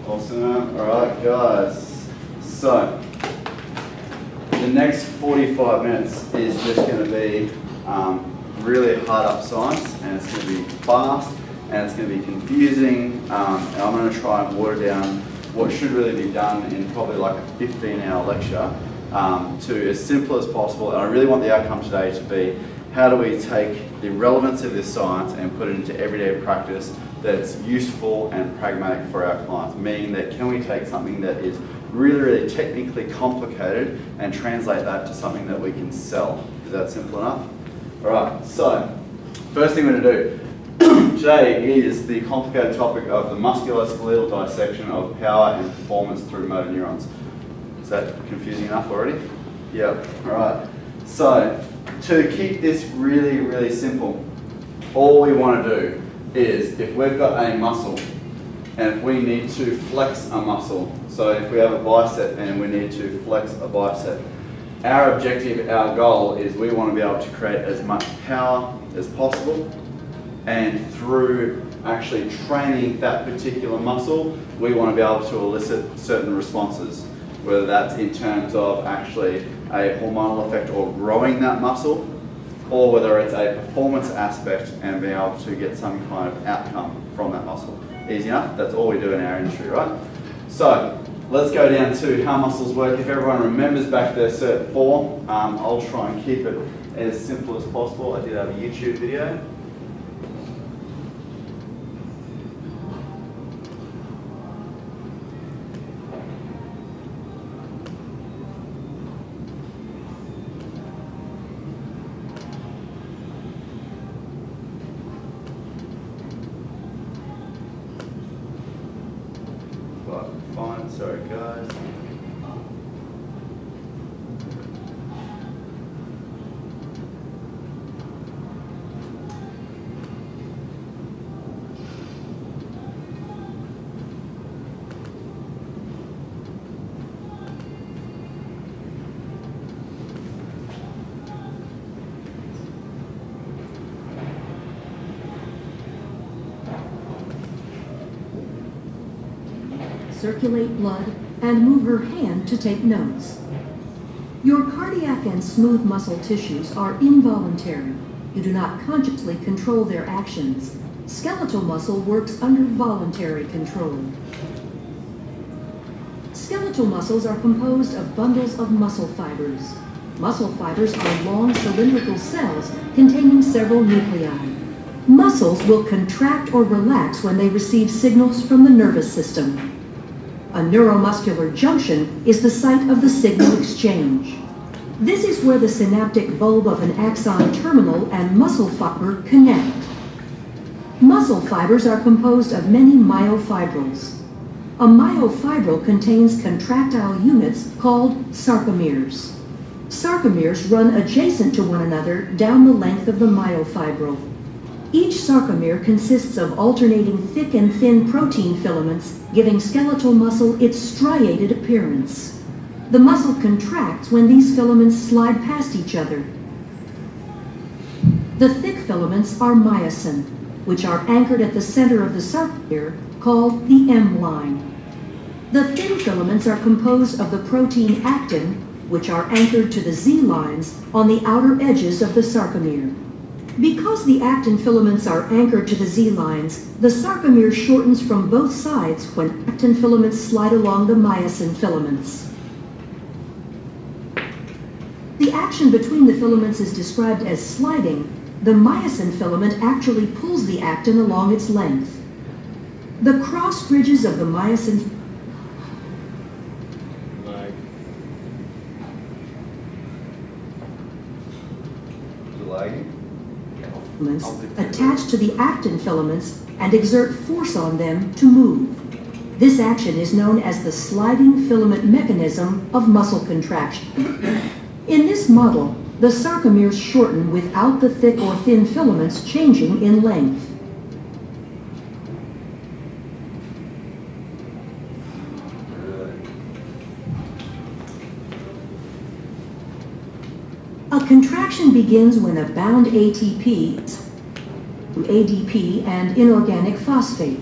Awesome. Alright guys, so the next 45 minutes is just going to be really hard up science, and it's going to be fast and it's going to be confusing, and I'm going to try and water down what should really be done in probably like a 15-hour lecture to as simple as possible. And I really want the outcome today to be, how do we take the relevance of this science and put it into everyday practice that's useful and pragmatic for our clients, meaning that can we take something that is really, really technically complicated and translate that to something that we can sell. Is that simple enough? Alright, so first thing we're going to do today is the complicated topic of the musculoskeletal dissection of power and performance through motor neurons. Is that confusing enough already? Yep. Alright, so to keep this really, really simple, all we want to do is, if we've got a muscle and if we need to flex a muscle, so if we have a bicep and we need to flex a bicep, our objective, our goal is we want to be able to create as much power as possible, and through actually training that particular muscle, we want to be able to elicit certain responses, whether that's in terms of actually a hormonal effect or growing that muscle, or whether it's a performance aspect and being able to get some kind of outcome from that muscle. Easy enough? That's all we do in our industry, right? So let's go down to how muscles work. If everyone remembers back their Cert 4, I'll try and keep it as simple as possible. I did have a YouTube video. Fine, sorry guys. Circulate blood, and move her hand to take notes. Your cardiac and smooth muscle tissues are involuntary. You do not consciously control their actions. Skeletal muscle works under voluntary control. Skeletal muscles are composed of bundles of muscle fibers. Muscle fibers are long cylindrical cells containing several nuclei. Muscles will contract or relax when they receive signals from the nervous system. A neuromuscular junction is the site of the signal exchange. This is where the synaptic bulb of an axon terminal and muscle fiber connect. Muscle fibers are composed of many myofibrils. A myofibril contains contractile units called sarcomeres. Sarcomeres run adjacent to one another down the length of the myofibril. Each sarcomere consists of alternating thick and thin protein filaments, giving skeletal muscle its striated appearance. The muscle contracts when these filaments slide past each other. The thick filaments are myosin, which are anchored at the center of the sarcomere, called the M line. The thin filaments are composed of the protein actin, which are anchored to the Z lines on the outer edges of the sarcomere. Because the actin filaments are anchored to the Z lines, the sarcomere shortens from both sides when actin filaments slide along the myosin filaments. The action between the filaments is described as sliding. The myosin filament actually pulls the actin along its length. The cross bridges of the myosin attach to the actin filaments and exert force on them to move. This action is known as the sliding filament mechanism of muscle contraction. In this model, the sarcomeres shorten without the thick or thin filaments changing in length. A contraction begins when a bound ATP, ADP, and inorganic phosphate.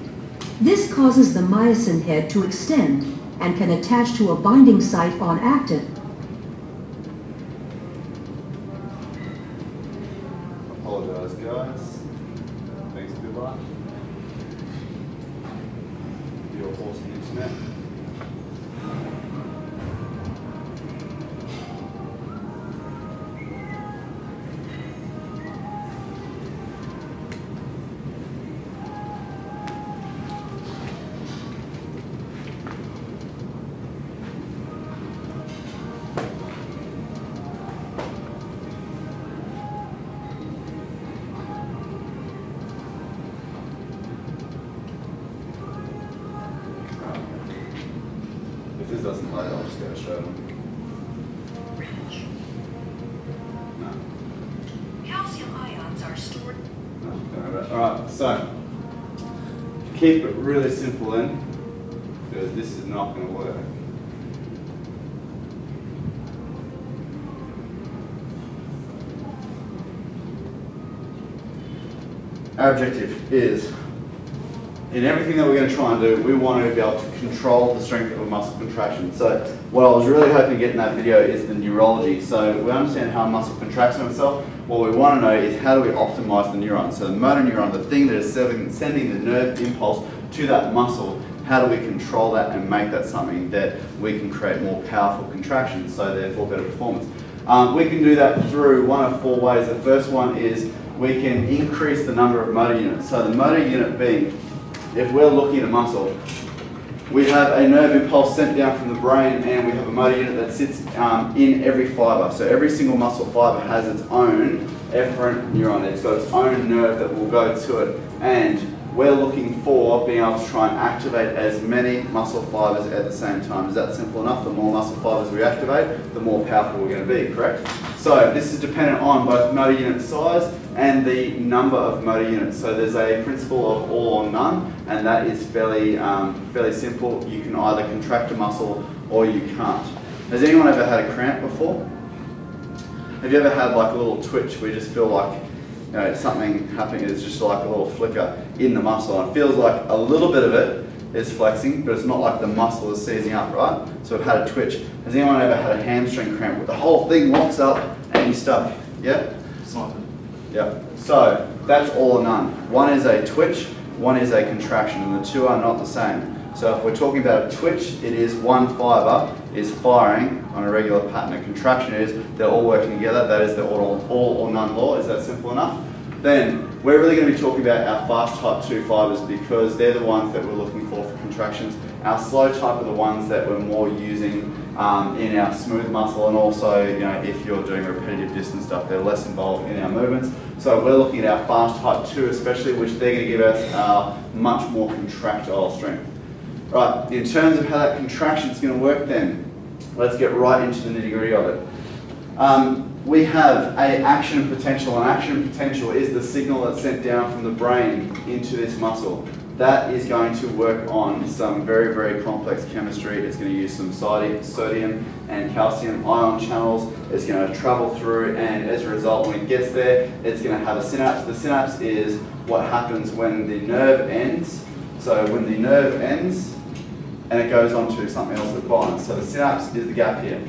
This causes the myosin head to extend and can attach to a binding site on actin. Apologise, guys. Thanks, goodbye. Your awesome internet. If this doesn't load, I'll just go to show them. No. Calcium ions are stored. No, don't worry about it. Alright, so keep it really simple then, because this is not going to work. Our objective is, in everything that we're going to try and do, we want to be able to control the strength of a muscle contraction. So what I was really hoping to get in that video is the neurology. So we understand how a muscle contracts on itself. What we want to know is how do we optimize the neuron. So the motor neuron, the thing that is sending the nerve impulse to that muscle, how do we control that and make that something that we can create more powerful contractions, so therefore better performance. We can do that through one of 4 ways. The first one is we can increase the number of motor units. So the motor unit being, if we're looking at a muscle, we have a nerve impulse sent down from the brain, and we have a motor unit that sits in every fibre. So every single muscle fibre has its own efferent neuron. It's got its own nerve that will go to it. And we're looking for being able to try and activate as many muscle fibres at the same time. Is that simple enough? The more muscle fibres we activate, the more powerful we're going to be, correct? So this is dependent on both motor unit size and the number of motor units. So there's a principle of all or none, and that is fairly simple. You can either contract a muscle or you can't. Has anyone ever had a cramp before? Have you ever had like a little twitch where you just feel like, you know, something happening? It's just like a little flicker in the muscle, and it feels like a little bit of it is flexing, but it's not like the muscle is seizing up, right? So I've had a twitch. Has anyone ever had a hamstring cramp where the whole thing locks up and you're stuck? Yeah? Yeah. So that's all or none. One is a twitch, one is a contraction, and the two are not the same. So if we're talking about a twitch, it is one fibre is firing on a regular pattern. A contraction is they're all working together. That is the all or none law. Is that simple enough? Then we're really going to be talking about our fast type 2 fibres, because they're the ones that we're looking for contractions. Our slow type are the ones that we're more using in our smooth muscle, and also, you know, if you're doing repetitive distance stuff, they're less involved in our movements. So we're looking at our fast type 2 especially, which they're going to give us our much more contractile strength. Right, in terms of how that contraction is going to work then, let's get right into the nitty-gritty of it. We have an action potential. An action potential is the signal that's sent down from the brain into this muscle. That is going to work on some very, very complex chemistry. It's going to use some sodium and calcium ion channels. It's going to travel through, and as a result, when it gets there, it's going to have a synapse. The synapse is what happens when the nerve ends. So when the nerve ends, and it goes on to something else that binds. So the synapse is the gap here.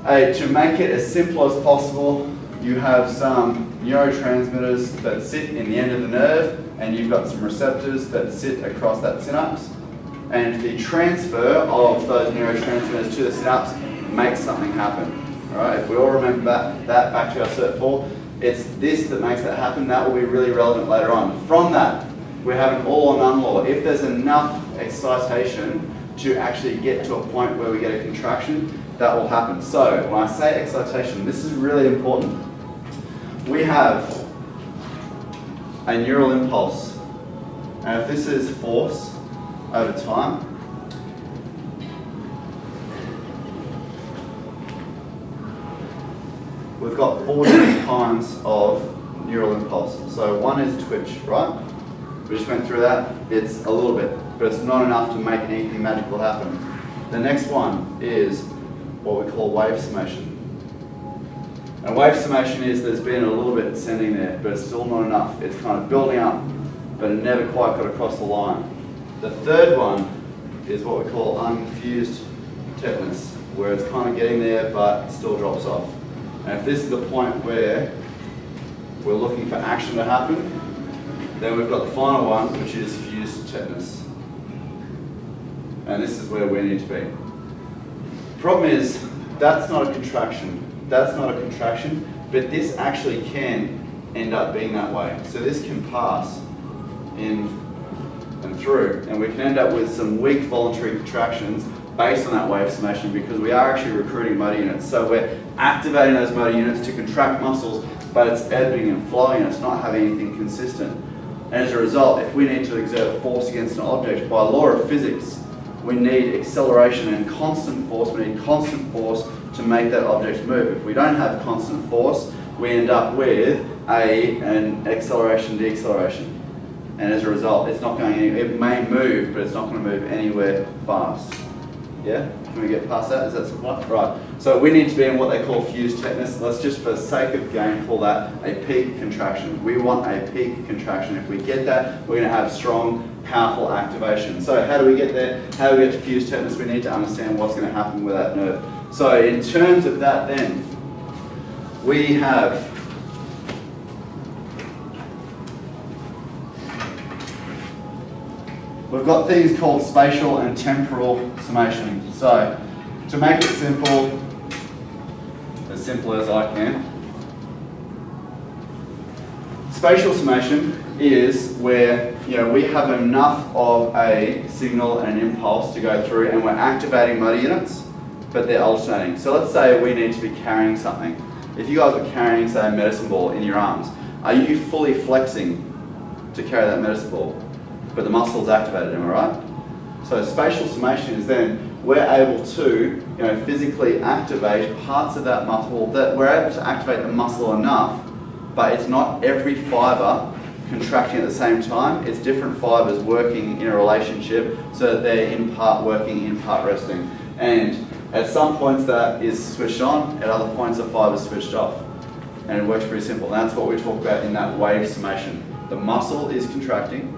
To make it as simple as possible, you have some neurotransmitters that sit in the end of the nerve, and you've got some receptors that sit across that synapse. And the transfer of those neurotransmitters to the synapse makes something happen. All right? If we all remember that back to our Cert 4, it's this that makes that happen. That will be really relevant later on. From that, we have an all or none law. If there's enough excitation to actually get to a point where we get a contraction, that will happen. So when I say excitation, this is really important. We have a neural impulse, and if this is force over time, we've got 4 different kinds of neural impulse. So one is twitch, right? We just went through that. It's a little bit, but it's not enough to make anything magical happen. The next one is what we call wave summation. And wave summation is there's been a little bit sending there, but it's still not enough. It's kind of building up. but it never quite got across the line. The third one is what we call unfused tetanus, where it's kind of getting there but still drops off. And if this is the point where we're looking for action to happen, then we've got the final one, which is fused tetanus. And this is where we need to be. Problem is, that's not a contraction. That's not a contraction, but this actually can end up being that way. So this can pass in and through, and we can end up with some weak voluntary contractions based on that wave summation, because we are actually recruiting motor units. So we're activating those motor units to contract muscles, but it's ebbing and flowing, and it's not having anything consistent. And as a result, if we need to exert a force against an object, by law of physics, we need acceleration and constant force. We need constant force to make that object move. If we don't have constant force, we end up with an acceleration, deceleration. And as a result, it's not going anywhere. It may move, but it's not going to move anywhere fast. Yeah? Can we get past that? Is that simple? Right. So we need to be in what they call fused tetanus. Let's just, for the sake of game, call that a peak contraction. We want a peak contraction. If we get that, we're going to have strong, powerful activation. So how do we get there? How do we get to fused tetanus? We need to understand what's going to happen with that nerve. So in terms of that then, we have we've got things called spatial and temporal summation. So, to make it simple as I can, spatial summation is where we have enough of a signal and an impulse to go through, and we're activating motor units, but they're alternating. So let's say we need to be carrying something. If you guys are carrying, say, a medicine ball in your arms, are you fully flexing to carry that medicine ball? But the muscle's activated, am I right? So spatial summation is then we're able to physically activate parts of that muscle, that we're able to activate the muscle enough, but it's not every fibre contracting at the same time. It's different fibres working in a relationship so that they're in part working, in part resting. And at some points that is switched on, at other points the fiber's switched off. And it works pretty simple. And that's what we talk about in that wave summation. The muscle is contracting,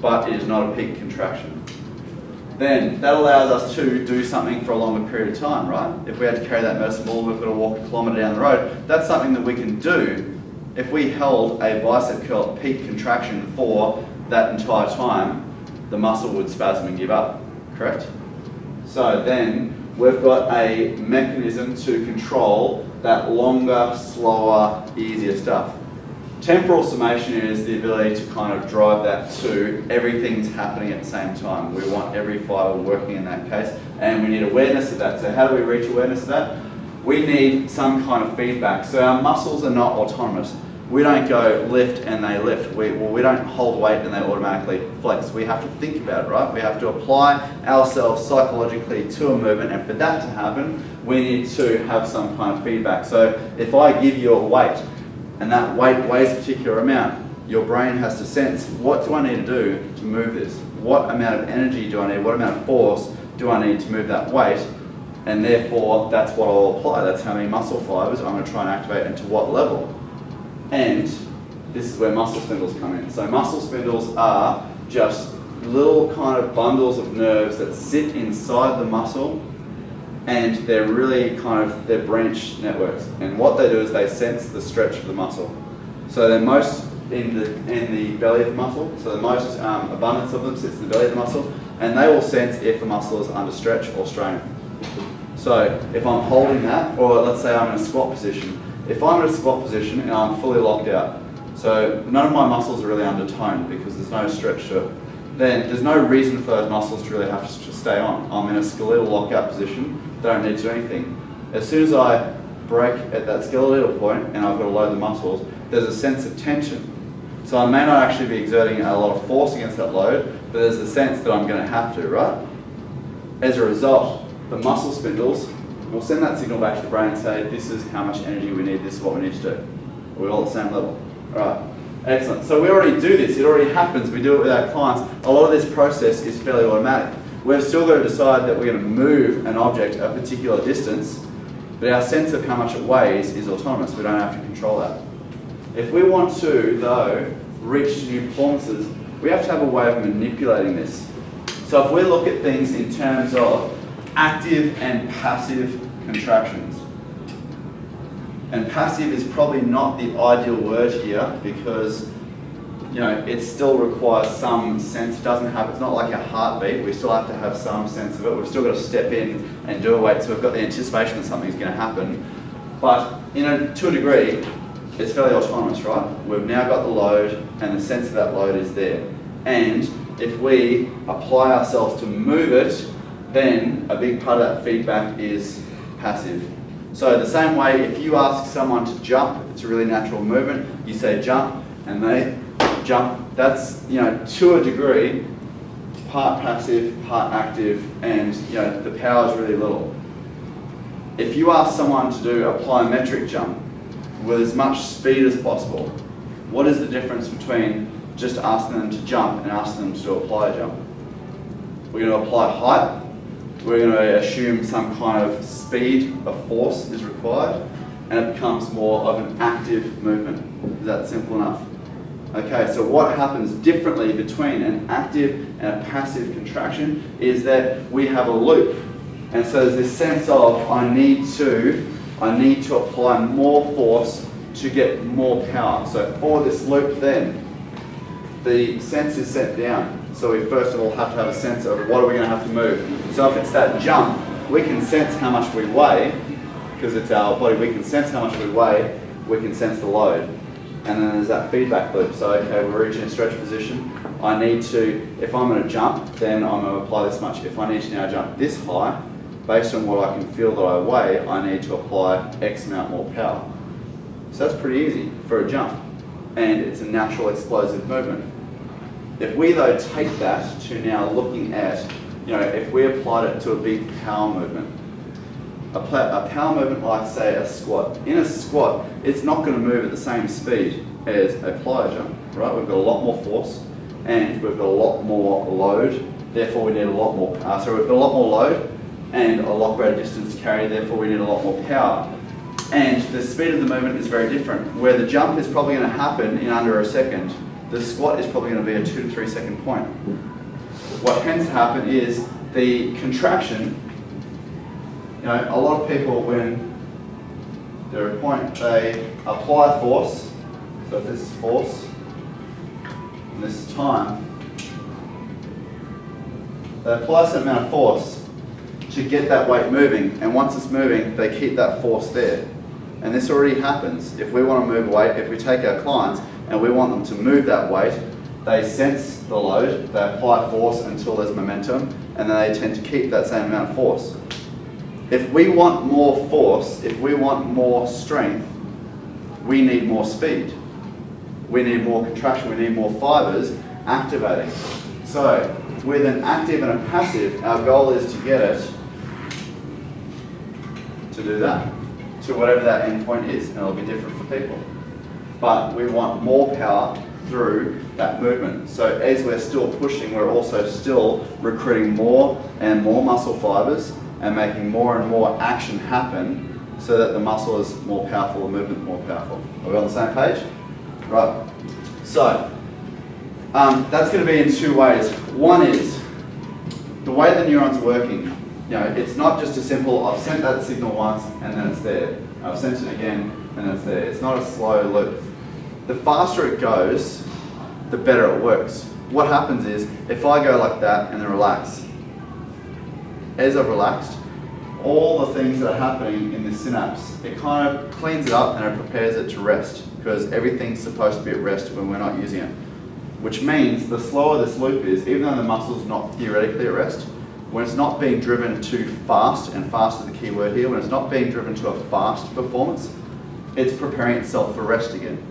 but it is not a peak contraction. Then that allows us to do something for a longer period of time, right? If we had to carry that medicine ball, we've got to walk a kilometre down the road. That's something that we can do if we held a bicep curl at peak contraction for that entire time. The muscle would spasm and give up, correct? So then we've got a mechanism to control that longer, slower, easier stuff. Temporal summation is the ability to kind of drive that to everything's happening at the same time. We want every fibre working in that case, and we need awareness of that. So how do we reach awareness of that? We need some kind of feedback. So our muscles are not autonomous. We don't go lift and they lift. We don't hold weight and they automatically flex. We have to think about it, right? We have to apply ourselves psychologically to a movement, and for that to happen, we need to have some kind of feedback. So if I give you a weight, and that weight weighs a particular amount, your brain has to sense, what do I need to do to move this? What amount of energy do I need? What amount of force do I need to move that weight? And therefore, that's what I'll apply. That's how many muscle fibers I'm going to try and activate and to what level. And this is where muscle spindles come in. So muscle spindles are just little kind of bundles of nerves that sit inside the muscle, and they're really they're branch networks. And what they do is they sense the stretch of the muscle. So they're most in the belly of the muscle. So the most abundance of them sits in the belly of the muscle, and they will sense if the muscle is under stretch or strain. So if I'm holding that, or let's say I'm in a squat position. If I'm in a squat position and I'm fully locked out, so none of my muscles are really undertoned because there's no stretch to it, then there's no reason for those muscles to really have to stay on. I'm in a skeletal lockout position, don't need to do anything. As soon as I break at that skeletal point and I've got to load the muscles, there's a sense of tension. So I may not actually be exerting a lot of force against that load, but there's the sense that I'm going to have to, right? As a result, the muscle spindles will send that signal back to the brain and say, this is how much energy we need, this is what we need to do. We're all at the same level. All right, excellent. So we already do this, it already happens, we do it with our clients. A lot of this process is fairly automatic. We've still got to decide that we're going to move an object a particular distance, but our sense of how much it weighs is autonomous. We don't have to control that. If we want to, though, reach new performances, we have to have a way of manipulating this. So if we look at things in terms of active and passive contractions, and passive is probably not the ideal word here because it still requires some sense. It's not like a heartbeat. We still have to have some sense of it. We've still got to step in and do a weight, so we've got the anticipation that something's going to happen. But to a degree, it's fairly autonomous, right? We've now got the load, and the sense of that load is there. And if we apply ourselves to move it, then a big part of that feedback is passive. So the same way, if you ask someone to jump, it's a really natural movement, you say jump, and they jump. That's, to a degree, part passive, part active, and the power is really little. If you ask someone to do a plyometric jump with as much speed as possible, what is the difference between just asking them to jump and asking them to do a plyo jump? We're going to apply height. We're going to assume some kind of speed of force is required, and it becomes more of an active movement. Is that simple enough? Okay, so what happens differently between an active and a passive contraction is that we have a loop. And so there's this sense of I need to apply more force to get more power. So for this loop then, the sense is set down. So we first of all have to have a sense of what are we going to have to move. So if it's that jump, we can sense how much we weigh, because it's our body, we can sense how much we weigh, we can sense the load. And then there's that feedback loop. So okay, we're reaching a stretch position. I need to, if I'm going to jump, then I'm going to apply this much. If I need to now jump this high, based on what I can feel that I weigh, I need to apply X amount more power. So that's pretty easy for a jump. And it's a natural explosive movement. If we though take that to now looking at, if we applied it to a big power movement, a power movement like say a squat. In a squat, it's not going to move at the same speed as a plyo jump, right? We've got a lot more force and we've got a lot more load, therefore we need a lot more power. So we've got a lot more load and a lot greater distance to carry, therefore we need a lot more power. And the speed of the movement is very different. Where the jump is probably going to happen in under a second, the squat is probably going to be a 2 to 3 second point. What tends to happen is the contraction, a lot of people when they're at a point, they apply force. So if this is force, and this is time, they apply a certain amount of force to get that weight moving, and once it's moving, they keep that force there. And this already happens. If we want to move weight, if we take our clients and we want them to move that weight, they sense the load, they apply force until there's momentum, and then they tend to keep that same amount of force. If we want more force, if we want more strength, we need more speed. We need more contraction, we need more fibers activating. So with an active and a passive, our goal is to get it to do that, to whatever that endpoint is, and it'll be different for people. But we want more power through that movement. So as we're still pushing, we're also still recruiting more and more muscle fibers and making more and more action happen so that the muscle is more powerful, the movement more powerful. Are we on the same page? Right. So that's going to be in two ways. One is the way the neuron's working. It's not just a simple, I've sent that signal once and then it's there. I've sent it again and it's there. It's not a slow loop. The faster it goes, the better it works. What happens is, if I go like that and then relax, as I've relaxed, all the things that are happening in the synapse, it kind of cleans it up and it prepares it to rest, because everything's supposed to be at rest when we're not using it. Which means the slower this loop is, even though the muscle's not theoretically at rest, when it's not being driven too fast, and fast is the key word here, when it's not being driven to a fast performance, it's preparing itself for rest again.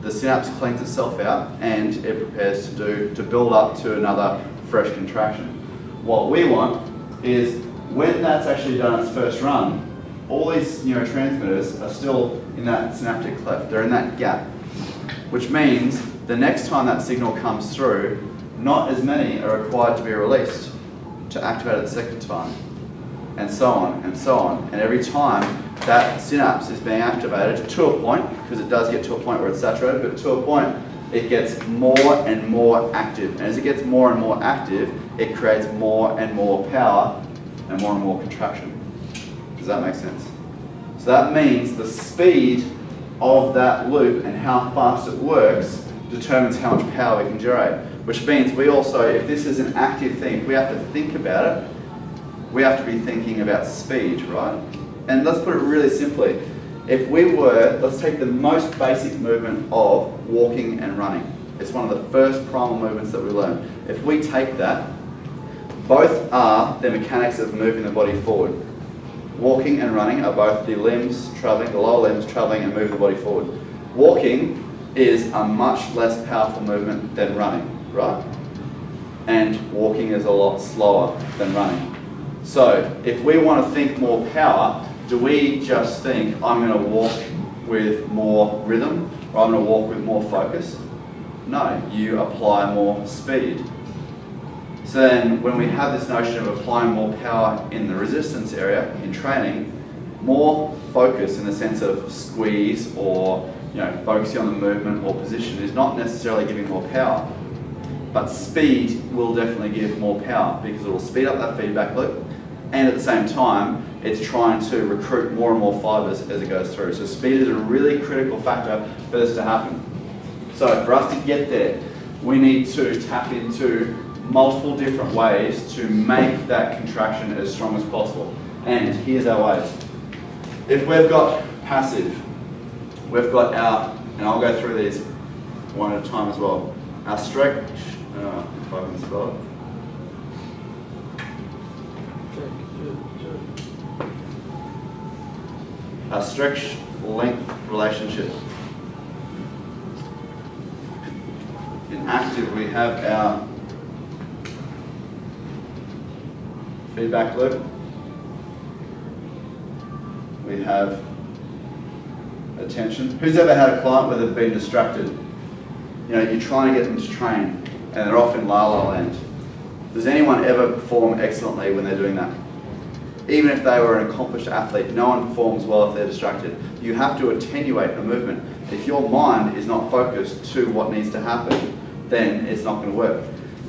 The synapse cleans itself out and it prepares to build up to another fresh contraction. What we want is, when that's actually done its first run, all these neurotransmitters are still in that synaptic cleft, they're in that gap, which means the next time that signal comes through, not as many are required to be released to activate it the second time, and so on and so on. And every time that synapse is being activated to a point, because it does get to a point where it's saturated, but to a point, it gets more and more active. And as it gets more and more active, it creates more and more power and more contraction. Does that make sense? So that means the speed of that loop and how fast it works determines how much power we can generate. Which means we also, if this is an active thing, if we have to think about it, we have to be thinking about speed, right? And let's put it really simply. If we were, let's take the most basic movement of walking and running. It's one of the first primal movements that we learn. If we take that, both are the mechanics of moving the body forward. Walking and running are both the limbs traveling, the lower limbs traveling and moving the body forward. Walking is a much less powerful movement than running, right? And walking is a lot slower than running. So if we want to think more power, do we just think, I'm going to walk with more rhythm, or I'm going to walk with more focus? No, you apply more speed. So then when we have this notion of applying more power in the resistance area, in training, more focus in the sense of squeeze or focusing on the movement or position is not necessarily giving more power. But speed will definitely give more power because it will speed up that feedback loop, and at the same time it's trying to recruit more and more fibers as it goes through. So speed is a really critical factor for this to happen. So for us to get there, we need to tap into multiple different ways to make that contraction as strong as possible. And here's our ways. If we've got passive, we've got our, and I'll go through these one at a time as well. Our stretch, if I can spell it. Our stretch length relationship. In active, we have our feedback loop. We have attention. Who's ever had a client where they've been distracted? You're trying to get them to train and they're off in la la land. Does anyone ever perform excellently when they're doing that? Even if they were an accomplished athlete, no one performs well if they're distracted. You have to attenuate a movement. If your mind is not focused to what needs to happen, then it's not going to work.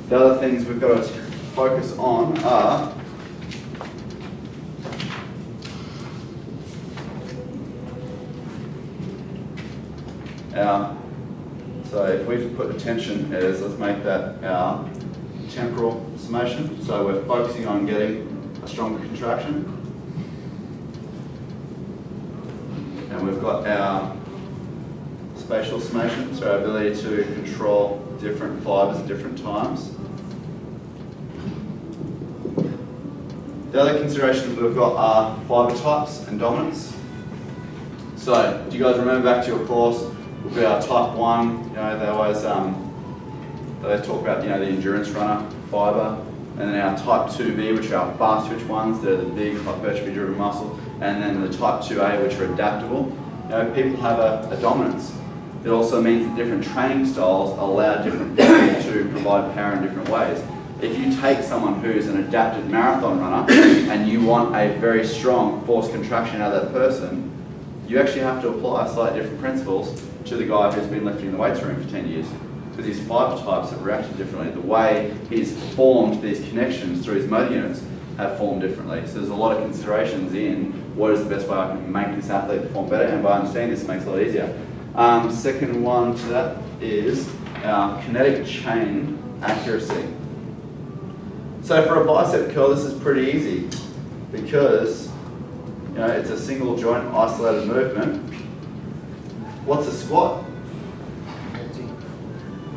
The other things we've got to focus on are so if we put attention as, let's make that our temporal summation. So we're focusing on getting a stronger contraction. And we've got our spatial summation, so our ability to control different fibers at different times. The other considerations we've got are fiber types and dominance. So, do you guys remember back to your course? We've got our type 1, they always talk about the endurance runner fiber, and then our type 2B, which are our fast twitch ones, they're the big hypertrophy driven muscle, and then the type 2A, which are adaptable. People have a dominance. It also means that different training styles allow different people to provide power in different ways. If you take someone who's an adapted marathon runner and you want a very strong force contraction out of that person, you actually have to apply slightly different principles to the guy who's been lifting in the weights room for 10 years. Because his fiber types have reacted differently. The way he's formed these connections through his motor units have formed differently. So there's a lot of considerations in what is the best way I can make this athlete perform better, and by understanding this, it makes it a lot easier. Second one to that is our kinetic chain accuracy. So for a bicep curl, this is pretty easy because it's a single joint isolated movement. What's a squat?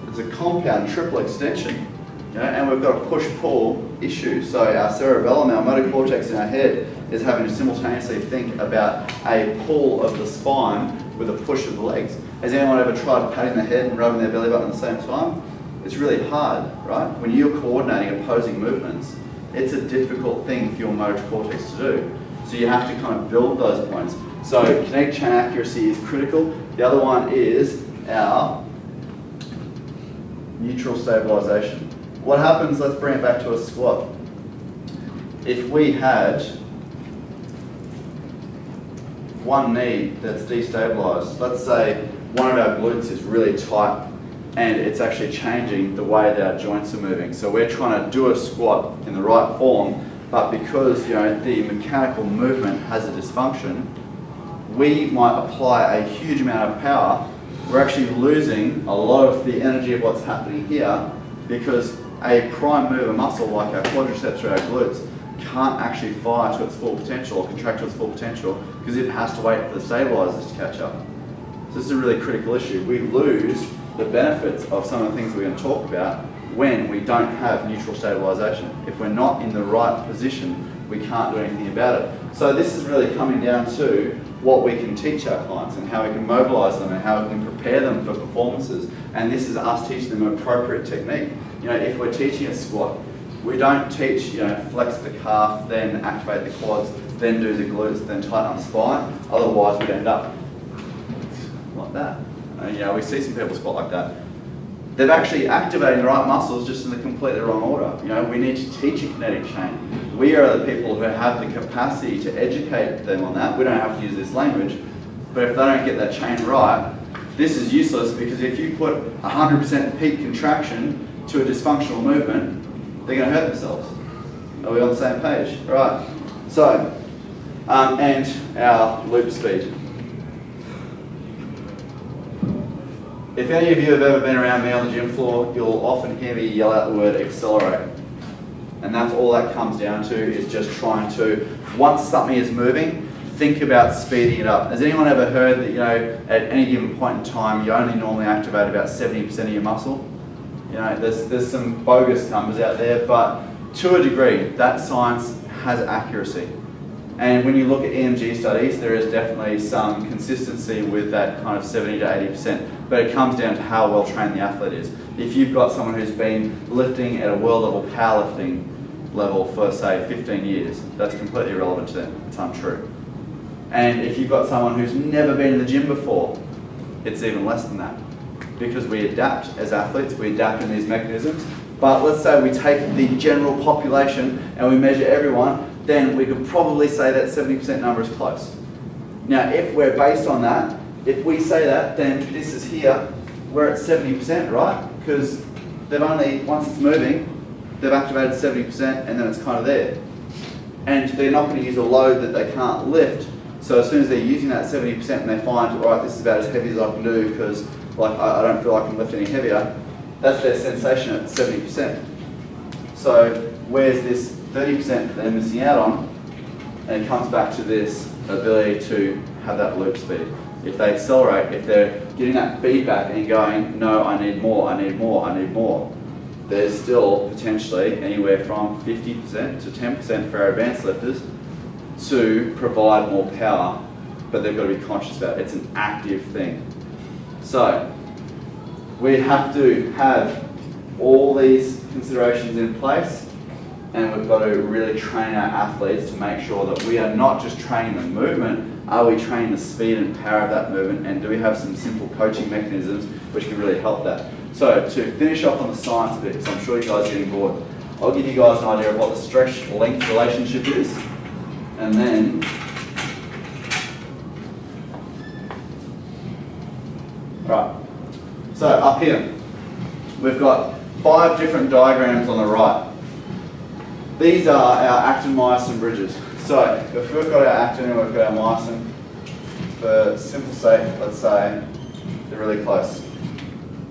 It's a compound triple extension, and we've got a push-pull issue. So our cerebellum, our motor cortex in our head, is having to simultaneously think about a pull of the spine with a push of the legs. Has anyone ever tried patting their head and rubbing their belly button at the same time? It's really hard, right? When you're coordinating opposing movements, it's a difficult thing for your motor cortex to do. So you have to kind of build those points. So kinetic chain accuracy is critical. The other one is our neutral stabilization. What happens, let's bring it back to a squat. If we had one knee that's destabilized, let's say one of our glutes is really tight and it's actually changing the way that our joints are moving. So we're trying to do a squat in the right form, but because the mechanical movement has a dysfunction, we might apply a huge amount of power. We're actually losing a lot of the energy of what's happening here, because a prime mover muscle like our quadriceps or our glutes can't actually fire to its full potential or contract to its full potential, because it has to wait for the stabilizers to catch up. So this is a really critical issue. We lose the benefits of some of the things we're going to talk about when we don't have neutral stabilization. If we're not in the right position, we can't do anything about it. So this is really coming down to what we can teach our clients and how we can mobilize them and how we can prepare them for performances. And this is us teaching them appropriate technique. If we're teaching a squat, we don't teach, flex the calf, then activate the quads, then do the glutes, then tighten up the spine. Otherwise we'd end up like that. We see some people squat like that. They're actually activating the right muscles just in the completely wrong order. We need to teach a kinetic chain. We are the people who have the capacity to educate them on that. We don't have to use this language, but if they don't get that chain right, this is useless, because if you put 100% peak contraction to a dysfunctional movement, they're going to hurt themselves. Are we on the same page? All right. So, and our loop speed. If any of you have ever been around me on the gym floor, you'll often hear me yell out the word accelerate. And that's all that comes down to, is just trying to, once something is moving, think about speeding it up. Has anyone ever heard that, at any given point in time, you only normally activate about 70% of your muscle? There's some bogus numbers out there, but to a degree, that science has accuracy. And when you look at EMG studies, there is definitely some consistency with that kind of 70 to 80%, but it comes down to how well trained the athlete is. If you've got someone who's been lifting at a world level powerlifting level for, say, 15 years, that's completely irrelevant to them. It's untrue. And if you've got someone who's never been in the gym before, it's even less than that. Because we adapt as athletes, we adapt in these mechanisms. But let's say we take the general population and we measure everyone, then we could probably say that 70% number is close. Now, if we're based on that, if we say that, then this is here, we're at 70%, right? Because they've only, once it's moving, they've activated 70% and then it's kind of there. And they're not going to use a load that they can't lift. So as soon as they're using that 70% and they find, all right, this is about as heavy as I can do because I don't feel I can lift any heavier, that's their sensation at 70%. So where's this 30% that they're missing out on? And it comes back to this ability to have that loop speed. If they accelerate, if they're getting that feedback and going, no, I need more, I need more, I need more, there's still potentially anywhere from 50% to 10% for our advanced lifters to provide more power, but they've got to be conscious about it. It's an active thing. So we have to have all these considerations in place, and we've got to really train our athletes to make sure that we are not just training the movement, are we training the speed and power of that movement, and do we have some simple coaching mechanisms which can really help that. So to finish off on the science bit, because I'm sure you guys are getting bored, I'll give you guys an idea of what the stretch-length relationship is, and then right. So up here, we've got 5 different diagrams on the right. These are our actin-myosin bridges. So if we've got our actin and we've got our myosin, for simple sake, let's say they're really close.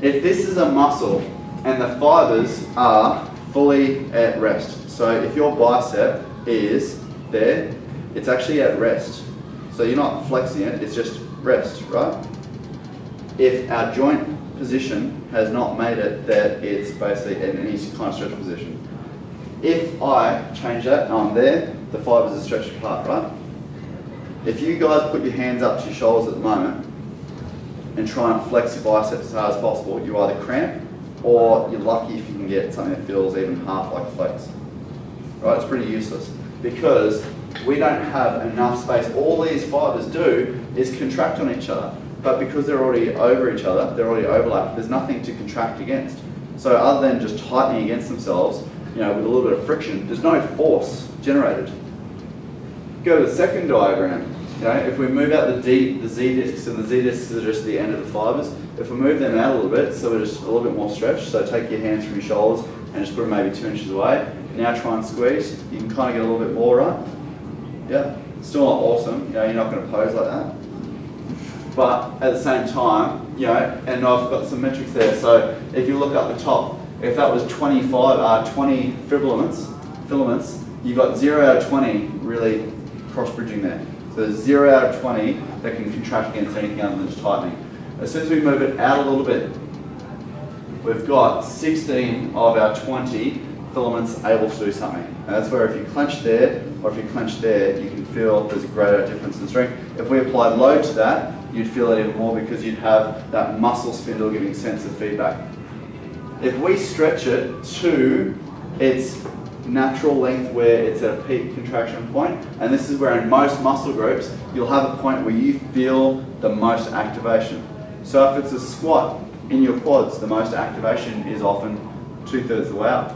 If this is a muscle and the fibers are fully at rest, so if your bicep is there, it's actually at rest. So you're not flexing it, it's just rest, right? If our joint position has not made it that it's basically in an easy kind of stretch position. If I change that and I'm there, the fibers are stretched apart, right? If you guys put your hands up to your shoulders at the moment and try and flex your biceps as hard as possible, you either cramp or you're lucky if you can get something that feels even half like a flex. Right, it's pretty useless because we don't have enough space. All these fibers do is contract on each other. But because they're already over each other, they're already overlapped, there's nothing to contract against. So other than just tightening against themselves, with a little bit of friction, there's no force generated. Go to the second diagram. if we move out the Z discs, and the Z discs are just the end of the fibres, if we move them out a little bit, so we're just a little bit more stretched, so take your hands from your shoulders and just put them maybe 2 inches away. Now try and squeeze. You can kind of get a little bit more, right? Yeah, still not awesome, you're not going to pose like that. But at the same time, and I've got some metrics there, so if you look up the top, if that was 20 filaments, you've got 0 out of 20 really cross-bridging there. So there's 0 out of 20 that can contract against anything other than just tightening. As soon as we move it out a little bit, we've got 16 of our 20 filaments able to do something. And that's where if you clench there, or if you clench there, you can feel there's a greater difference in strength. If we applied load to that, you'd feel it even more because you'd have that muscle spindle giving sense of feedback. If we stretch it to its natural length where it's at a peak contraction point, and this is where in most muscle groups, you'll have a point where you feel the most activation. So if it's a squat in your quads, the most activation is often 2/3 of the way up.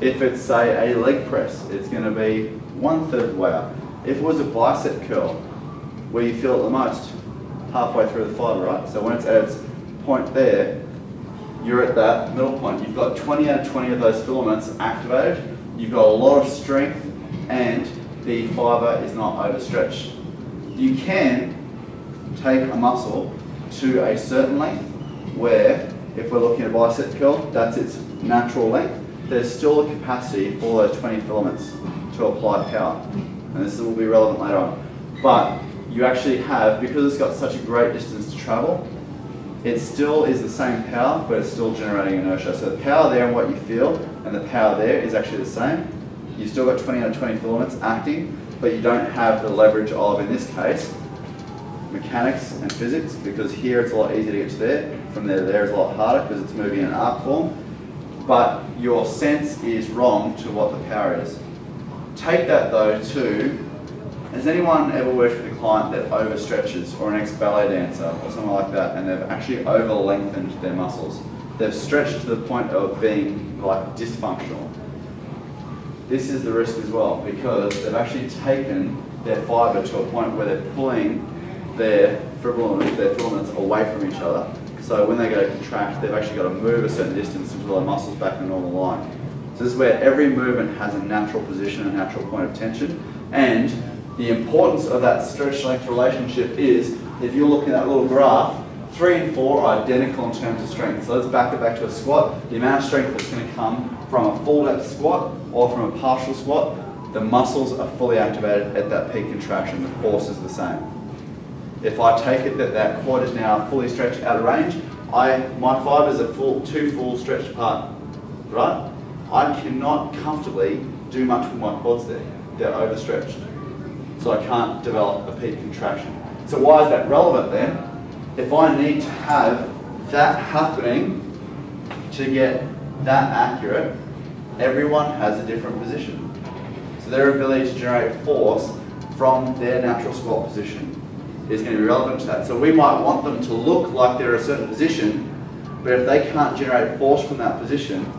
If it's, say, a leg press, it's going to be 1/3 of the way up. If it was a bicep curl, where you feel it the most, halfway through the fibre, right? So when it's at its point there, you're at that middle point. You've got 20 out of 20 of those filaments activated. You've got a lot of strength, and the fibre is not overstretched. You can take a muscle to a certain length, where if we're looking at a bicep curl, that's its natural length. There's still a capacity for those 20 filaments to apply power. And this will be relevant later on. But you actually have, because it's got such a great distance to travel, it still is the same power, but it's still generating inertia. So the power there and what you feel, and the power there is actually the same. You've still got 20 out of 20 filaments acting, but you don't have the leverage of, in this case, mechanics and physics, because here it's a lot easier to get to there. From there to there is a lot harder because it's moving in an arc form. But your sense is wrong to what the power is. Take that though to, has anyone ever worked with a client that overstretches, or an ex-ballet dancer or something like that, and they've actually over-lengthened their muscles? They've stretched to the point of being like dysfunctional. This is the risk as well, because they've actually taken their fibre to a point where they're pulling their filaments away from each other. So when they go to contract, they've actually got to move a certain distance until their muscles back in a normal line. So this is where every movement has a natural position, a natural point of tension, and the importance of that stretch length relationship is, if you're looking at that little graph, 3 and 4 are identical in terms of strength. So let's back it back to a squat. The amount of strength that's going to come from a full depth squat or from a partial squat, the muscles are fully activated at that peak contraction. The force is the same. If I take it that that quad is now fully stretched out of range, my fibers are two full stretched apart, right? I cannot comfortably do much with my quads there. They're overstretched. So I can't develop a peak contraction. So why is that relevant then? If I need to have that happening to get that accurate, everyone has a different position. So their ability to generate force from their natural squat position is going to be relevant to that. So we might want them to look like they're a certain position, but if they can't generate force from that position,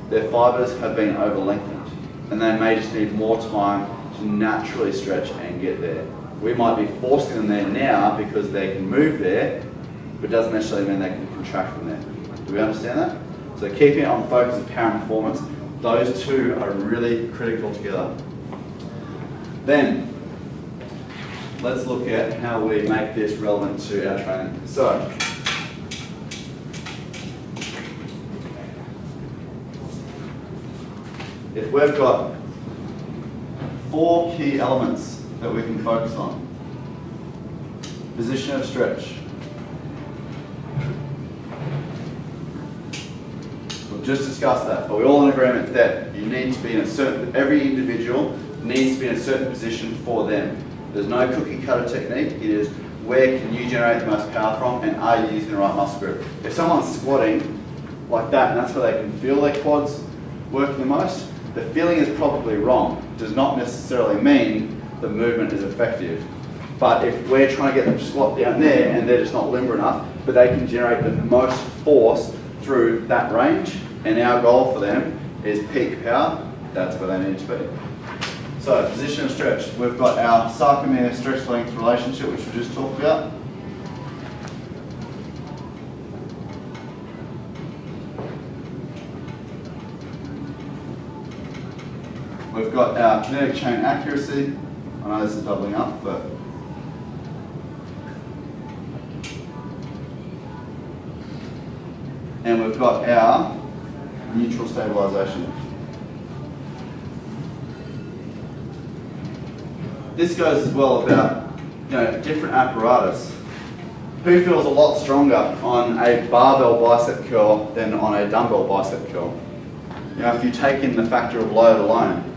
their fibers have been over-lengthened, and they may just need more time to naturally stretch and get there. We might be forcing them there now because they can move there, but it doesn't necessarily mean they can contract from there. Do we understand that? So keeping it on focus of power and performance, those two are really critical together. Then, let's look at how we make this relevant to our training. So, if we've got 4 key elements that we can focus on. Position of stretch. We've just discussed that, but we're all in agreement that you need to be in a certain, every individual needs to be in a certain position for them. There's no cookie cutter technique. It is where can you generate the most power from, and are you using the right muscle group. If someone's squatting like that and that's where they can feel their quads working the most, the feeling is probably wrong. It does not necessarily mean the movement is effective. But if we're trying to get them to squat down there and they're just not limber enough, but they can generate the most force through that range, and our goal for them is peak power, that's where they need to be. So, position of stretch. We've got our sarcomere stretch length relationship, which we just talked about. We've got our kinetic chain accuracy. I know this is doubling up, but and we've got our neutral stabilisation. This goes as well about, different apparatus. Who feels a lot stronger on a barbell bicep curl than on a dumbbell bicep curl? If you take in the factor of load alone.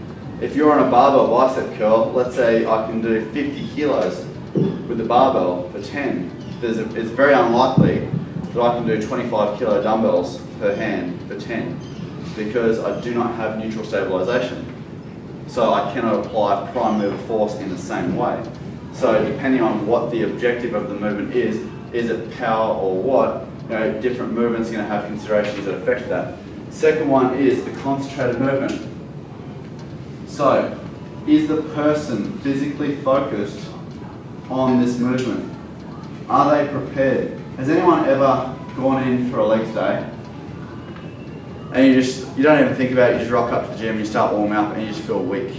If you're on a barbell bicep curl, let's say I can do 50 kilos with the barbell for 10. It's very unlikely that I can do 25 kilo dumbbells per hand for 10 because I do not have neutral stabilisation. So I cannot apply prime mover force in the same way. So depending on what the objective of the movement is it power or what, different movements are going to have considerations that affect that. Second one is the concentrated movement. So, is the person physically focused on this movement? Are they prepared? Has anyone ever gone in for a legs day and you don't even think about it, you just rock up to the gym, you start warming up and you just feel weak?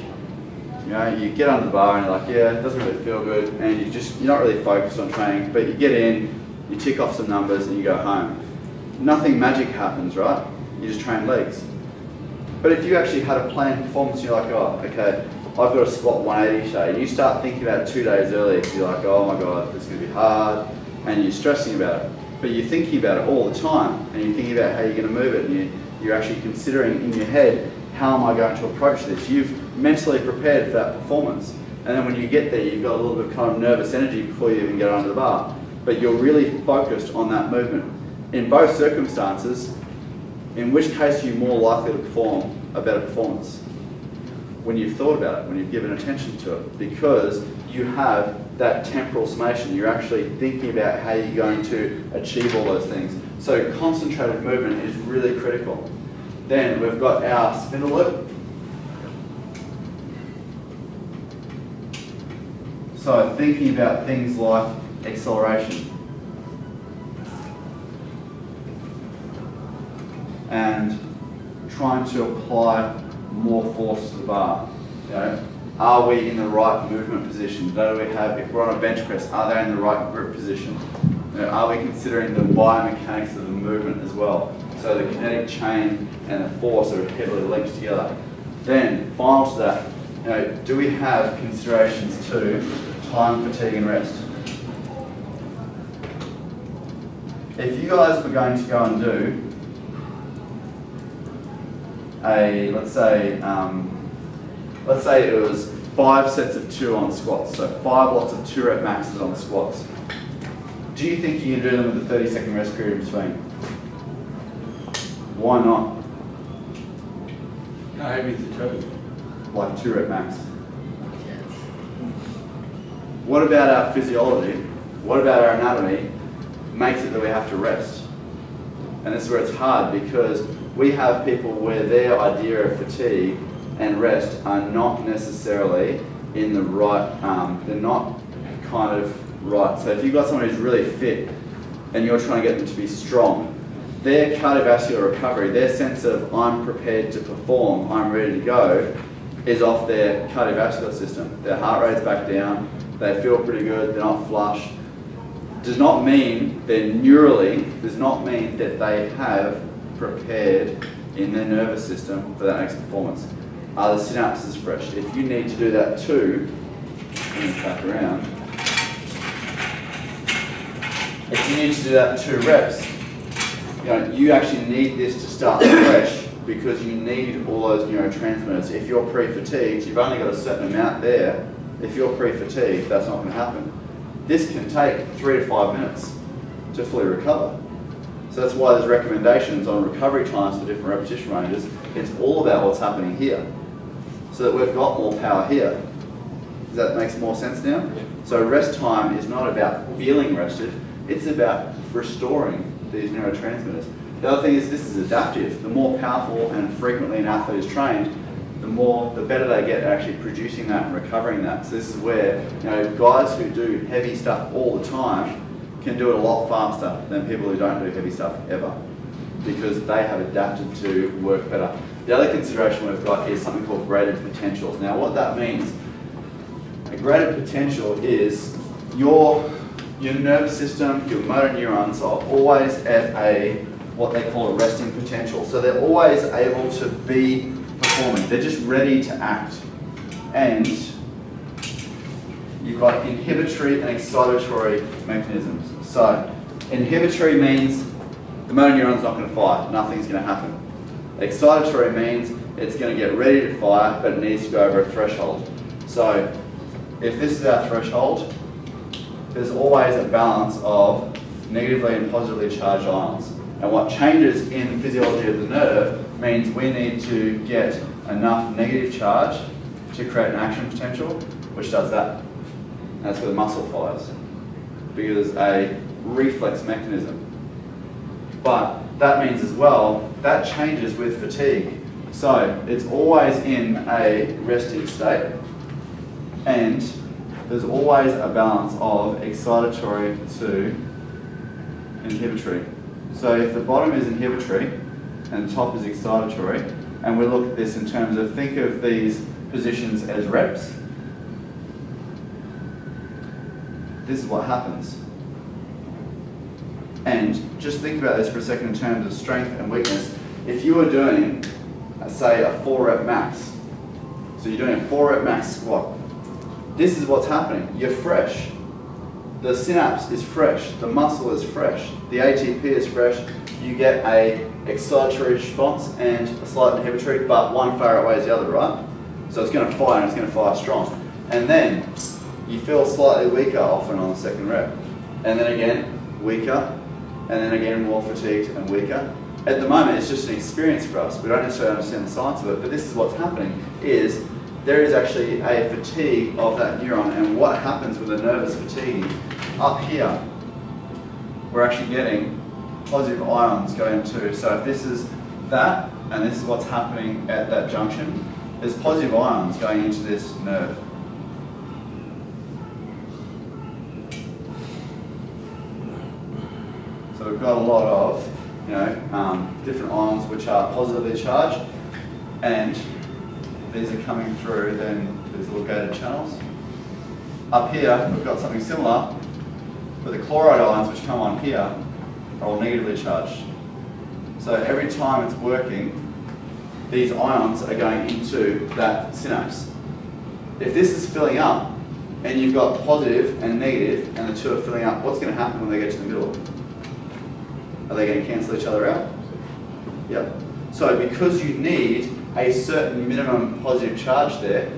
You get under the bar and you're like, yeah, it doesn't really feel good, and you're not really focused on training, but you get in, you tick off some numbers and you go home. Nothing magic happens, right? You just train legs. But if you actually had a planned performance, you're like, oh, okay, I've got to squat 180 today. And you start thinking about it 2 days earlier because you're like, oh my God, this is going to be hard, and you're stressing about it. But you're thinking about it all the time, and you're thinking about how you're going to move it, and you're actually considering in your head, how am I going to approach this? You've mentally prepared for that performance. And then when you get there, you've got a little bit of kind of nervous energy before you even get under the bar. But you're really focused on that movement. In both circumstances, in which case are you more likely to perform a better performance? When you've thought about it, when you've given attention to it, because you have that temporal summation. You're actually thinking about how you're going to achieve all those things. So concentrated movement is really critical. Then we've got our spindle loop. So thinking about things like acceleration and trying to apply more force to the bar. Are we in the right movement position? Do we have, if we're on a bench press, are they in the right grip position? Are we considering the biomechanics of the movement as well? So the kinetic chain and the force are heavily linked together. Then, final to that, do we have considerations to time, fatigue and rest? If you guys were going to go and do let's say it was 5 sets of 2 on squats, so 5 lots of 2 rep maxes on squats. Do you think you can do them with a 30-second rest period in between? Why not? How heavy is the toe? Like 2 rep max. What about our physiology? What about our anatomy makes it that we have to rest? And this is where it's hard, because we have people where their idea of fatigue and rest are not necessarily in the right, they're not kind of right. So if you've got someone who's really fit and you're trying to get them to be strong, their cardiovascular recovery, their sense of I'm prepared to perform, I'm ready to go, is off their cardiovascular system. Their heart rate's back down, they feel pretty good, they're not flush. Does not mean they're neurally, does not mean that they have prepared in their nervous system for that next performance. Are the synapses fresh? If you need to do that too, back around. If you need to do that 2 reps, you actually need this to start fresh, because you need all those neurotransmitters. If you're pre-fatigued, you've only got a certain amount there. If you're pre-fatigued, that's not going to happen. This can take 3 to 5 minutes to fully recover. So that's why there's recommendations on recovery times for different repetition ranges. It's all about what's happening here, so that we've got more power here. Does that make more sense now? Yeah. So rest time is not about feeling rested, it's about restoring these neurotransmitters. The other thing is this is adaptive. The more powerful and frequently an athlete is trained, the better they get at actually producing that and recovering that. So this is where, you know, guys who do heavy stuff all the time can do it a lot faster than people who don't do heavy stuff ever, because they have adapted to work better. The other consideration we've got is something called graded potentials. Now what that means, a graded potential is your nervous system, your motor neurons are always at what they call a resting potential. So they're always able to be performing. They're just ready to act. And you've got inhibitory and excitatory mechanisms. So inhibitory means the motor neuron's not going to fire, nothing's going to happen. Excitatory means it's going to get ready to fire, but it needs to go over a threshold. So if this is our threshold, there's always a balance of negatively and positively charged ions. And what changes in the physiology of the nerve means we need to get enough negative charge to create an action potential, which does that. And that's where the muscle fires, because it's a reflex mechanism. But that means as well, that changes with fatigue. So it's always in a resting state, and there's always a balance of excitatory to inhibitory. So if the bottom is inhibitory and the top is excitatory, and we look at this in terms of, think of these positions as reps, this is what happens. And just think about this for a second in terms of strength and weakness. If you were doing, say, a 4-rep max, so you're doing a 4-rep max squat, this is what's happening. You're fresh. The synapse is fresh. The muscle is fresh. The ATP is fresh. You get a excitatory response and a slight inhibitory, but one far outweighs the other, right? So it's going to fire, and it's going to fire strong. And then you feel slightly weaker often on the second rep. And then again, weaker. And then again, more fatigued and weaker. At the moment, it's just an experience for us. We don't necessarily understand the science of it, but this is what's happening, is there is actually a fatigue of that neuron, and what happens with the nervous fatigue, up here, we're actually getting positive ions going too. So if this is that, and this is what's happening at that junction, there's positive ions going into this nerve. So we've got a lot of, different ions which are positively charged, and these are coming through then these little gated channels. Up here, we've got something similar, but the chloride ions which come on here are all negatively charged. So every time it's working, these ions are going into that synapse. If this is filling up, and you've got positive and negative, and the two are filling up, what's going to happen when they get to the middle? Are they going to cancel each other out? Yep. So because you need a certain minimum positive charge there,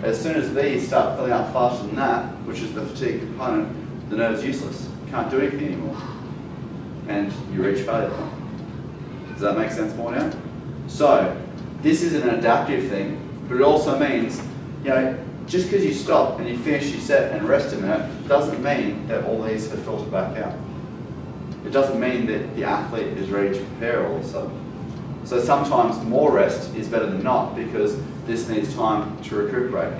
as soon as these start filling up faster than that, which is the fatigue component, the nerve's useless. You can't do anything anymore. And you reach failure point. Does that make sense more now? So this is an adaptive thing, but it also means, just because you stop and you finish your set and rest in it, doesn't mean that all these have filtered back out. It doesn't mean that the athlete is ready to prepare all of a sudden. So sometimes more rest is better than not, because this needs time to recuperate.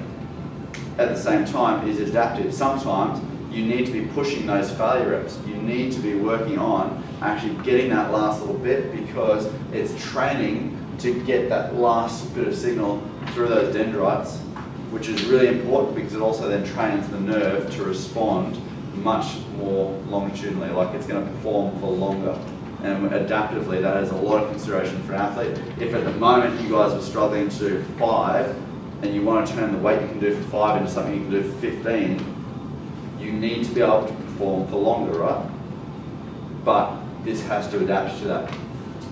At the same time, it is adaptive. Sometimes you need to be pushing those failure reps. You need to be working on actually getting that last little bit, because it's training to get that last bit of signal through those dendrites, which is really important, because it also then trains the nerve to respond much more longitudinally, like it's going to perform for longer. And adaptively, that has a lot of consideration for an athlete. If at the moment you guys are struggling to do 5, and you want to turn the weight you can do for 5 into something you can do for 15, you need to be able to perform for longer, right? But this has to adapt to that.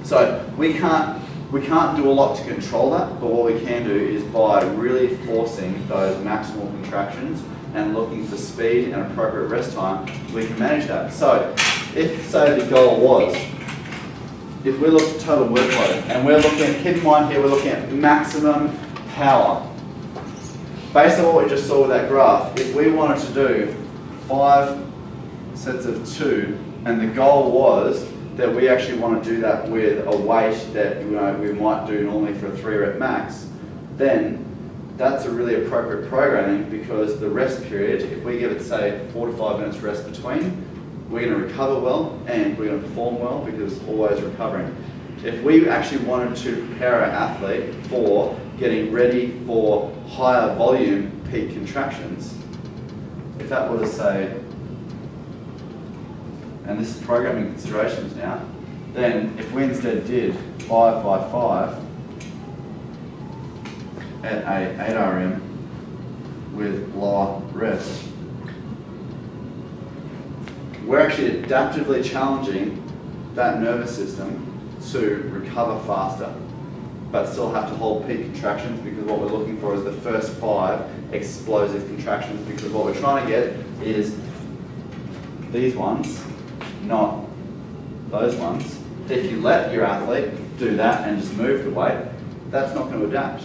So we can't do a lot to control that, but what we can do is by really forcing those maximal contractions and looking for speed and appropriate rest time, we can manage that. So if, say, the goal was, if we look at total workload, and we're looking at, keep in mind here, we're looking at maximum power. Based on what we just saw with that graph, if we wanted to do 5 sets of 2, and the goal was that we actually want to do that with a weight that we might do normally for a 3-rep max, then that's a really appropriate programming, because the rest period, if we give it, say, 4 to 5 minutes rest between, we're going to recover well and we're going to perform well, because always recovering. If we actually wanted to prepare our athlete for getting ready for higher volume peak contractions, if that were to say, and this is programming considerations now, then if we instead did 5 by 5 at a 8 RM with lower rest, we're actually adaptively challenging that nervous system to recover faster, but still have to hold peak contractions, because what we're looking for is the first 5 explosive contractions, because what we're trying to get is these ones, not those ones. If you let your athlete do that and just move the weight, that's not going to adapt.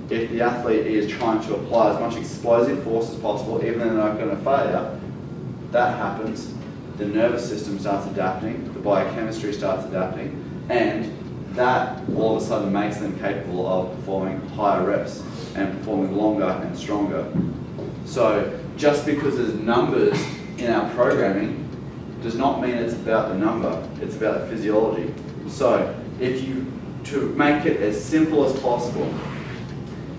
If the athlete is trying to apply as much explosive force as possible, even though they're not going to failure, that happens. The nervous system starts adapting, the biochemistry starts adapting, and that all of a sudden makes them capable of performing higher reps and performing longer and stronger. So just because there's numbers in our programming does not mean it's about the number, it's about the physiology. So to make it as simple as possible,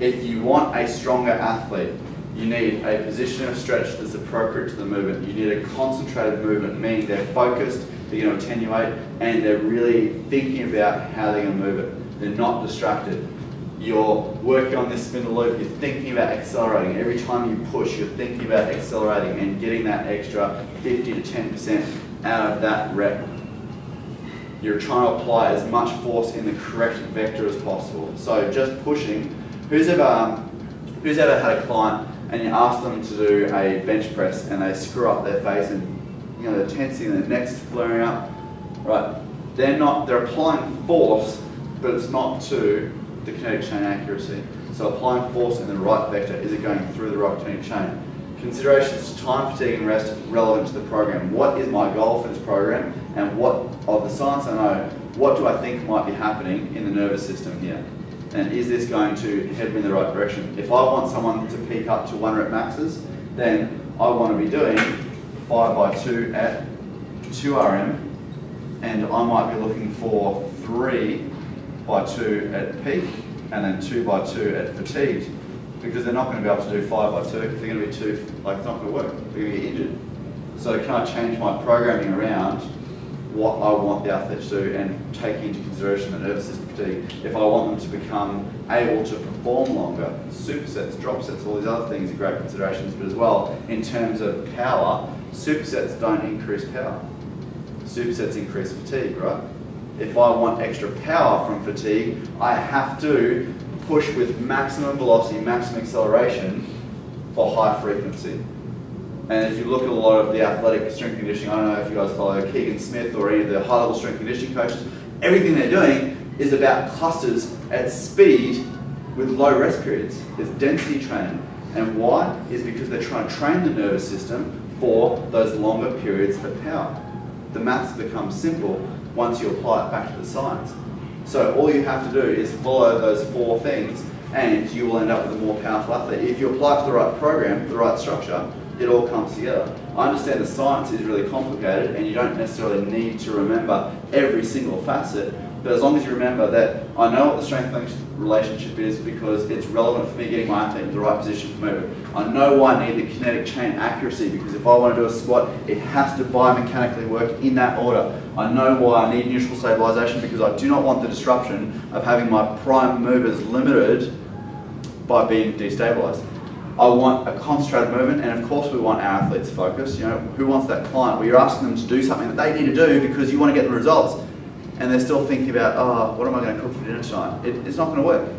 if you want a stronger athlete, you need a position of stretch that's appropriate to the movement. You need a concentrated movement, meaning they're focused, they're going to attenuate, and they're really thinking about how they're going to move it. They're not distracted. You're working on this spindle loop, you're thinking about accelerating. Every time you push, you're thinking about accelerating and getting that extra 50 to 10% out of that rep. You're trying to apply as much force in the correct vector as possible. So just pushing. Who's ever had a client and you ask them to do a bench press and they screw up their face and they're tensing, their neck's flaring up, right? They're applying force, but it's not to the kinetic chain accuracy. So applying force in the right vector, is it going through the right kinetic chain? Considerations to time, fatigue and rest relevant to the program. What is my goal for this program, and what of the science I know, what do I think might be happening in the nervous system here? And is this going to head me in the right direction? If I want someone to peak up to 1 rep maxes, then I want to be doing 5 by 2 at 2 RM, and I might be looking for 3 by 2 at peak, and then 2 by 2 at fatigued, because they're not going to be able to do 5 by 2. They're going to be too, it's not going to work. They're going to get injured. So can I change my programming around what I want the athlete to do and take into consideration the nervous system fatigue? If I want them to become able to perform longer, supersets, drop sets, all these other things are great considerations, but as well, in terms of power, supersets don't increase power. Supersets increase fatigue, right? If I want extra power from fatigue, I have to push with maximum velocity, maximum acceleration for high frequency. And if you look at a lot of the athletic strength conditioning, I don't know if you guys follow Keegan Smith or any of the high-level strength conditioning coaches, everything they're doing is about clusters at speed with low rest periods. It's density training. And why? Is because they're trying to train the nervous system for those longer periods of power. The maths becomes simple once you apply it back to the science. So all you have to do is follow those 4 things and you will end up with a more powerful athlete. If you apply it to the right program, the right structure, it all comes together. I understand the science is really complicated and you don't necessarily need to remember every single facet, but as long as you remember that I know what the strength-length relationship is because it's relevant for me getting my athlete in the right position for movement. I know why I need the kinetic chain accuracy, because if I want to do a squat, it has to biomechanically work in that order. I know why I need neutral stabilization, because I do not want the disruption of having my prime movers limited by being destabilized. I want a concentrated movement, and of course we want our athletes focused. Who wants that client where you're asking them to do something that they need to do because you want to get the results, and they're still thinking about, oh, what am I going to cook for dinner tonight? It's not going to work.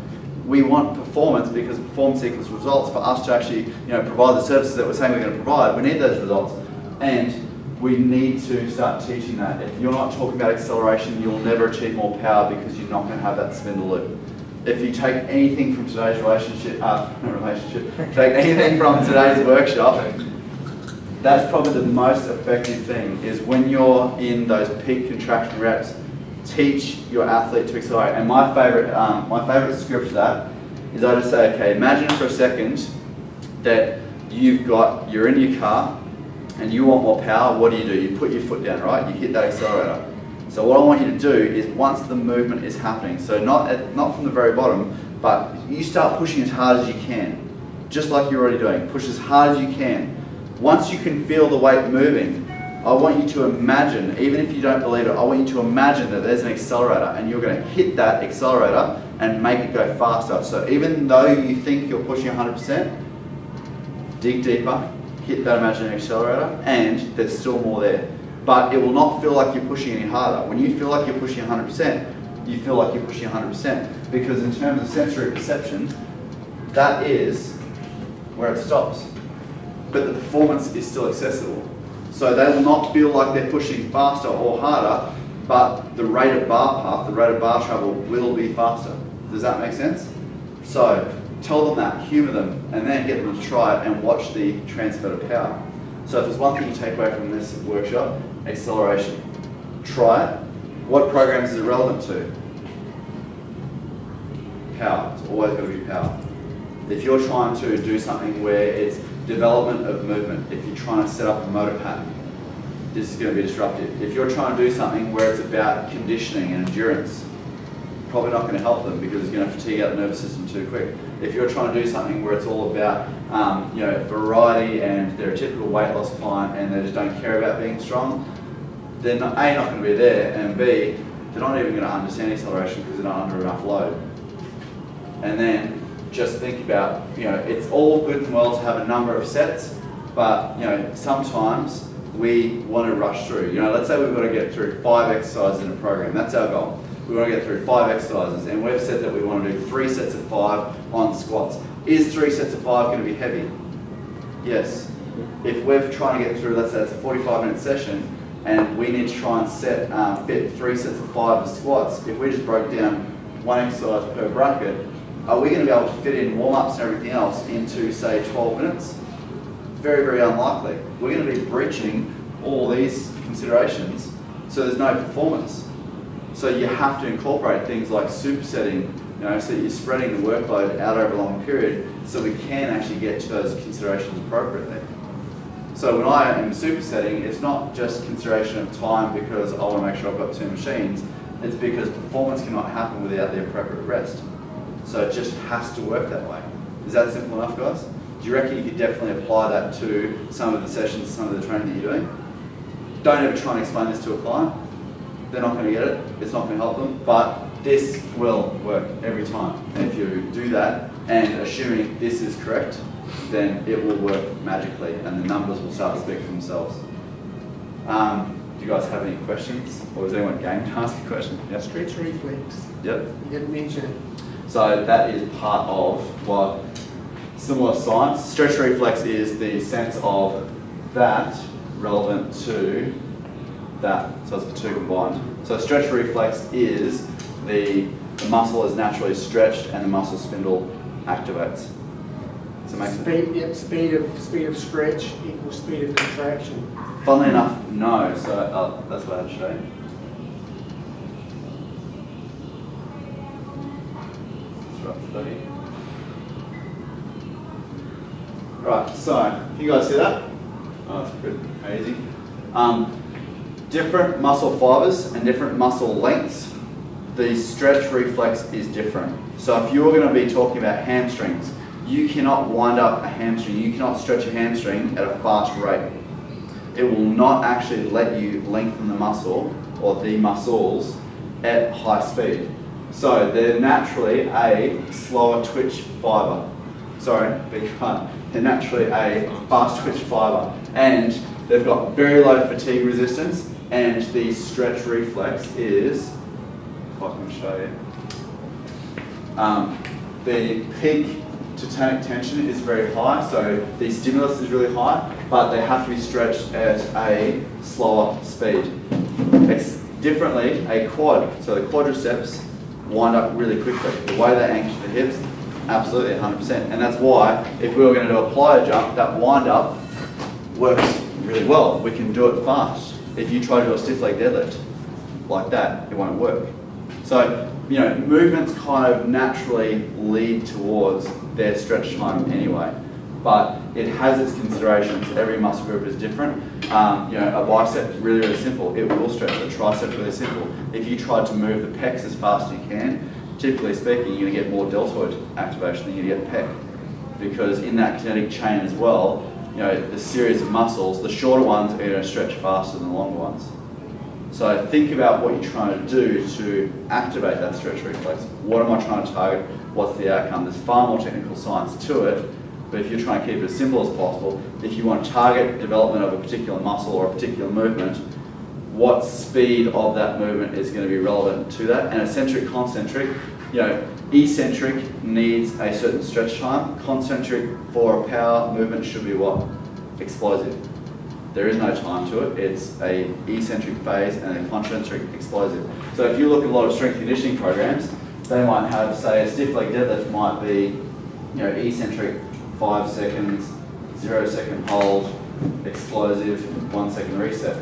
We want performance, because performance equals results. For us to actually provide the services that we're saying we're going to provide, we need those results. And we need to start teaching that. If you're not talking about acceleration, you'll never achieve more power, because you're not going to have that spindle loop. If you take anything from today's take anything from today's workshop, that's probably the most effective thing, is when you're in those peak contraction reps, teach your athlete to accelerate. And my favorite script for that is I just say, okay, imagine for a second that you're in your car and you want more power. What do? You put your foot down, right? You hit that accelerator. So what I want you to do is once the movement is happening, so not from the very bottom, but you start pushing as hard as you can, just like you're already doing. Push as hard as you can. Once you can feel the weight moving, I want you to imagine, even if you don't believe it, I want you to imagine that there's an accelerator and you're going to hit that accelerator and make it go faster. So even though you think you're pushing 100%, dig deeper, hit that imaginary accelerator, and there's still more there. But it will not feel like you're pushing any harder. When you feel like you're pushing 100%, you feel like you're pushing 100%. Because in terms of sensory perception, that is where it stops. But the performance is still accessible. So they will not feel like they're pushing faster or harder, but the rate of bar path, the rate of bar travel will be faster. Does that make sense? So tell them that, humour them, and then get them to try it and watch the transfer of power. So if there's one thing you take away from this workshop, acceleration. Try it. What programs is it relevant to? Power. It's always got to be power. If you're trying to do something where it's development of movement, if you're trying to set up a motor pattern, this is going to be disruptive. If you're trying to do something where it's about conditioning and endurance, probably not going to help them because it's going to fatigue out the nervous system too quick. If you're trying to do something where it's all about variety and they're a typical weight loss client and they just don't care about being strong, they're not going to be there, and B, they're not even going to understand acceleration because they're not under enough load. And then just think about, it's all good and well to have a number of sets, but sometimes we want to rush through. Let's say we've got to get through 5 exercises in a program. That's our goal. We want to get through 5 exercises, and we've said that we want to do 3 sets of 5 on squats. Is 3 sets of 5 going to be heavy? Yes. If we're trying to get through, let's say it's a 45-minute session, and we need to try and fit 3 sets of 5 of squats, if we just broke down 1 exercise per bracket, are we going to be able to fit in warm-ups and everything else into, say, 12 minutes? Very, very unlikely. We're going to be breaching all these considerations, so there's no performance. So you have to incorporate things like supersetting, so you're spreading the workload out over a long period so we can actually get to those considerations appropriately. So when I am supersetting, it's not just consideration of time because I want to make sure I've got 2 machines, it's because performance cannot happen without the appropriate rest. So it just has to work that way. Is that simple enough, guys? Do you reckon you could definitely apply that to some of the sessions, some of the training that you're doing? Don't ever try and explain this to a client. They're not going to get it. It's not going to help them. But this will work every time. And if you do that, and assuming this is correct, then it will work magically, and the numbers will start to speak for themselves. Do you guys have any questions? Or is anyone game to ask a question? Yes? Stretch reflex. Yep. You didn't mention it. So that is part of what similar science. Stretch reflex is the sense of that relevant to that. So it's the two combined. So stretch reflex is the muscle is naturally stretched and the muscle spindle activates. So Speed of stretch equals speed of contraction. Funnily enough, no. So that's what I had to show you. Right, so can you guys see that? Oh, that's pretty easy. Different muscle fibers and different muscle lengths, the stretch reflex is different. So if you're going to be talking about hamstrings, you cannot wind up a hamstring, you cannot stretch a hamstring at a fast rate. It will not actually let you lengthen the muscle or the muscles at high speed. So they're naturally a slower twitch fibre. Sorry, beg your pardon. They're naturally a fast twitch fibre. And they've got very low fatigue resistance, and the stretch reflex is, if I can show you, the peak tetanic tension is very high, so the stimulus is really high, but they have to be stretched at a slower speed. Differently, a quad, so the quadriceps wind up really quickly. The way they anchor the hips, absolutely 100%. And that's why, if we were going to do a plyo jump, that wind up works really well. We can do it fast. If you try to do a stiff leg deadlift like that, it won't work. So, you know, movements kind of naturally lead towards their stretch time anyway, but it has its considerations. Every muscle group is different. You know, a bicep is really, really simple. It will stretch. A tricep is really simple. If you try to move the pecs as fast as you can, typically speaking, you're going to get more deltoid activation than you're going to get pec. Because in that kinetic chain as well, you know, the series of muscles, the shorter ones are going to stretch faster than the longer ones. So think about what you're trying to do to activate that stretch reflex. What am I trying to target? What's the outcome? There's far more technical science to it, but if you're trying to keep it as simple as possible, if you want to target development of a particular muscle or a particular movement, what speed of that movement is going to be relevant to that. And eccentric, concentric, you know, eccentric needs a certain stretch time. Concentric for a power movement should be what? Explosive. There is no time to it. It's a eccentric phase and a concentric explosive. So if you look at a lot of strength conditioning programs, they might have, say, a stiff leg deadlift might be, you know, eccentric 5 seconds, 0 second hold, explosive, 1 second reset.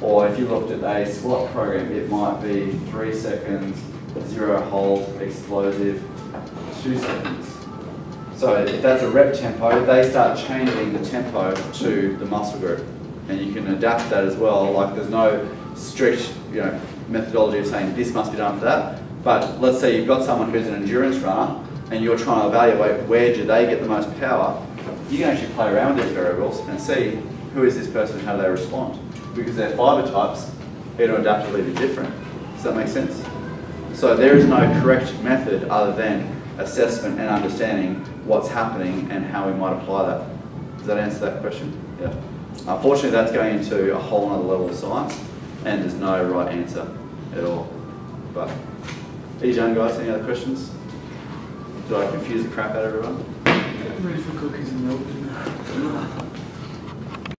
Or if you looked at a squat program, it might be 3 seconds, 0 hold, explosive, 2 seconds. So if that's a rep tempo, they start changing the tempo to the muscle group. And you can adapt that as well. Like there's no strict, you know, methodology of saying this must be done for that. But let's say you've got someone who's an endurance runner and you're trying to evaluate where do they get the most power, you can actually play around with these variables and see who is this person and how they respond. Because their fibre types are going to adaptively be different. Does that make sense? So there is no correct method other than assessment and understanding what's happening and how we might apply that. Does that answer that question? Yeah. Unfortunately, that's going into a whole other level of science and there's no right answer at all. But these young guys, any other questions? Did I confuse the crap out of everyone? Ready for cookies and milk.